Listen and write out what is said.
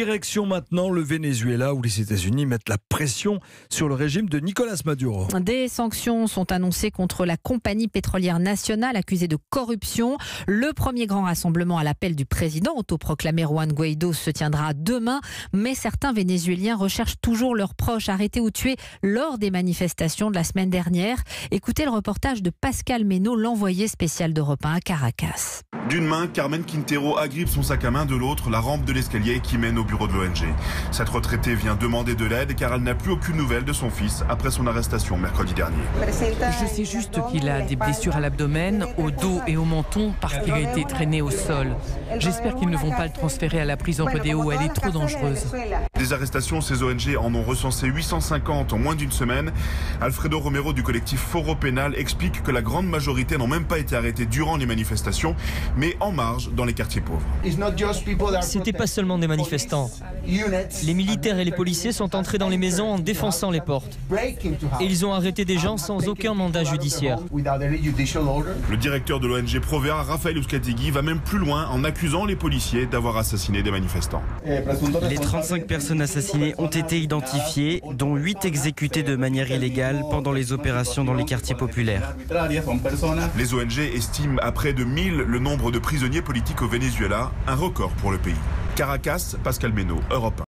Direction maintenant le Venezuela où les États-Unis mettent la pression sur le régime de Nicolas Maduro. Des sanctions sont annoncées contre la compagnie pétrolière nationale accusée de corruption. Le premier grand rassemblement à l'appel du président autoproclamé Juan Guaidó se tiendra demain. Mais certains Vénézuéliens recherchent toujours leurs proches arrêtés ou tués lors des manifestations de la semaine dernière. Écoutez le reportage de Pascal Meynaud, l'envoyé spécial d'Europe 1 à Caracas. D'une main, Carmen Quintero agrippe son sac à main, de l'autre, la rampe de l'escalier qui mène au bureau de l'ONG. Cette retraitée vient demander de l'aide car elle n'a plus aucune nouvelle de son fils après son arrestation mercredi dernier. Je sais juste qu'il a des blessures à l'abdomen, au dos et au menton parce qu'il a été traîné au sol. J'espère qu'ils ne vont pas le transférer à la prison Rodeo, elle est trop dangereuse. Des arrestations, ces ONG en ont recensé 850 en moins d'une semaine. Alfredo Romero du collectif Foro Pénal explique que la grande majorité n'ont même pas été arrêtés durant les manifestations, mais en marge dans les quartiers pauvres. C'était pas seulement des manifestants. Les militaires et les policiers sont entrés dans les maisons en défonçant les portes. Et ils ont arrêté des gens sans aucun mandat judiciaire. Le directeur de l'ONG Provera, Rafael Uzcategui, va même plus loin en accusant les policiers d'avoir assassiné des manifestants. Les 35 personnes assassinées ont été identifiées, dont 8 exécutées de manière illégale pendant les opérations dans les quartiers populaires. Les ONG estiment à près de 1000 le nombre de prisonniers politiques au Venezuela, un record pour le pays. Caracas, Pascal Meynaud, Europe 1.